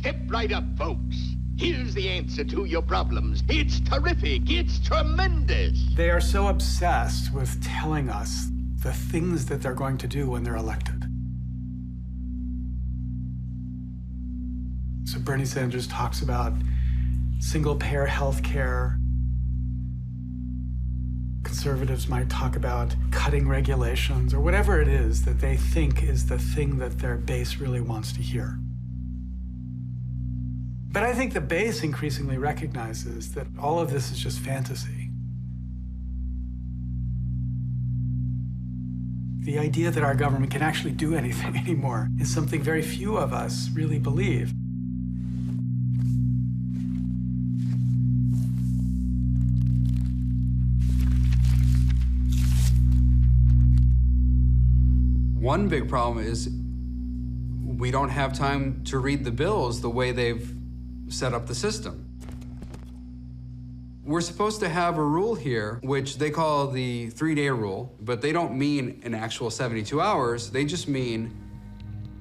Step right up, folks. Here's the answer to your problems. It's terrific. It's tremendous. They are so obsessed with telling us the things that they're going to do when they're elected. So Bernie Sanders talks about single-payer health care. Conservatives might talk about cutting regulations or whatever it is that they think is the thing that their base really wants to hear. But I think the base increasingly recognizes that all of this is just fantasy. The idea that our government can actually do anything anymore is something very few of us really believe. One big problem is we don't have time to read the bills the way they've set up the system. We're supposed to have a rule here, which they call the 3-day rule, but they don't mean an actual 72 hours. They just mean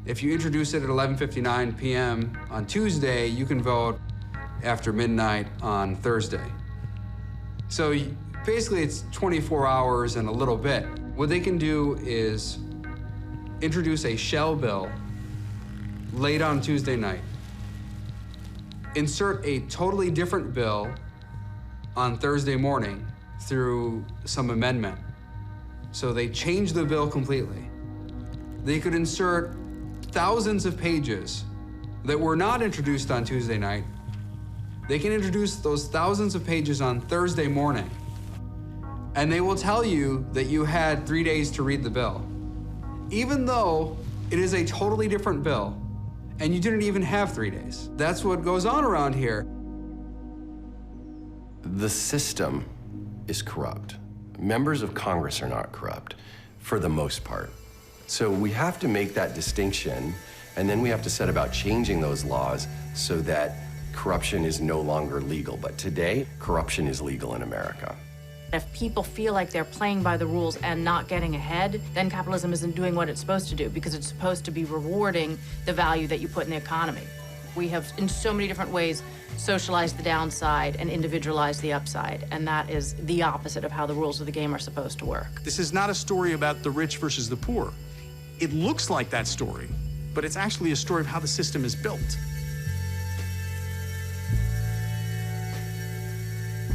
if you introduce it at 11:59 p.m. on Tuesday, you can vote after midnight on Thursday. So basically it's 24 hours and a little bit. What they can do is introduce a shell bill late on Tuesday night, insert a totally different bill on Thursday morning through some amendment. So they change the bill completely. They could insert thousands of pages that were not introduced on Tuesday night. They can introduce those thousands of pages on Thursday morning, and they will tell you that you had 3 days to read the bill, even though it is a totally different bill, and you didn't even have 3 days. That's what goes on around here. The system is corrupt. Members of Congress are not corrupt, for the most part. So we have to make that distinction, and then we have to set about changing those laws so that corruption is no longer legal. But today, corruption is legal in America. If people feel like they're playing by the rules and not getting ahead, then capitalism isn't doing what it's supposed to do, because it's supposed to be rewarding the value that you put in the economy. We have, in so many different ways, socialized the downside and individualized the upside, and that is the opposite of how the rules of the game are supposed to work. This is not a story about the rich versus the poor. It looks like that story, but it's actually a story of how the system is built.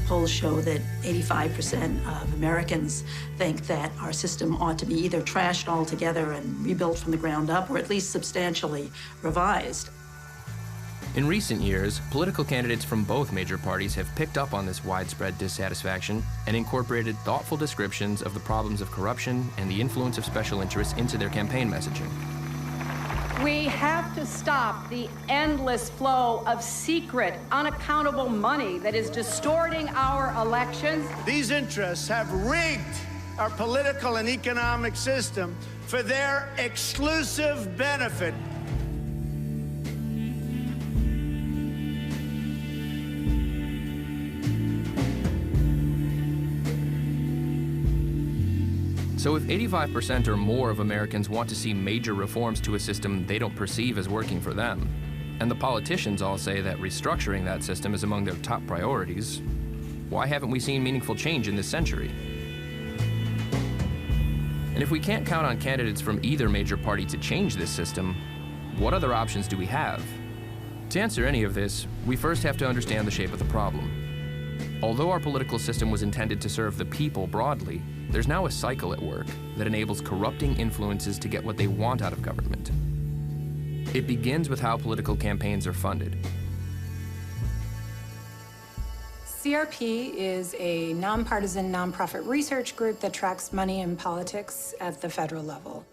Polls show that 85% of Americans think that our system ought to be either trashed altogether and rebuilt from the ground up, or at least substantially revised. In recent years, political candidates from both major parties have picked up on this widespread dissatisfaction and incorporated thoughtful descriptions of the problems of corruption and the influence of special interests into their campaign messaging. We have to stop the endless flow of secret, unaccountable money that is distorting our elections. These interests have rigged our political and economic system for their exclusive benefit. So if 85% or more of Americans want to see major reforms to a system they don't perceive as working for them, and the politicians all say that restructuring that system is among their top priorities, why haven't we seen meaningful change in this century? And if we can't count on candidates from either major party to change this system, what other options do we have? To answer any of this, we first have to understand the shape of the problem. Although our political system was intended to serve the people broadly, there's now a cycle at work that enables corrupting influences to get what they want out of government. It begins with how political campaigns are funded. CRP is a nonpartisan, nonprofit research group that tracks money in politics at the federal level.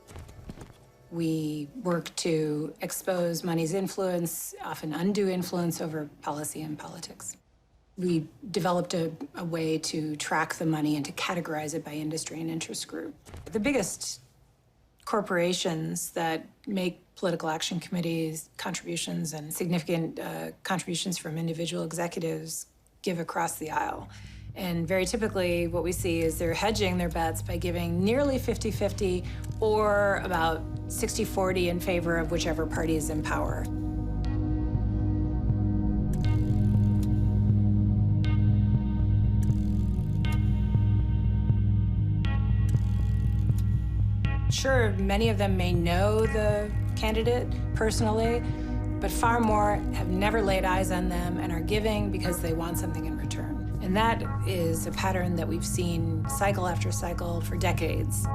We work to expose money's influence, often undue influence, over policy and politics. We developed a way to track the money and to categorize it by industry and interest group. The biggest corporations that make political action committees contributions and significant contributions from individual executives give across the aisle. And very typically what we see is they're hedging their bets by giving nearly 50-50 or about 60-40 in favor of whichever party is in power. Sure, many of them may know the candidate personally, but far more have never laid eyes on them and are giving because they want something in return. And that is a pattern that we've seen cycle after cycle for decades.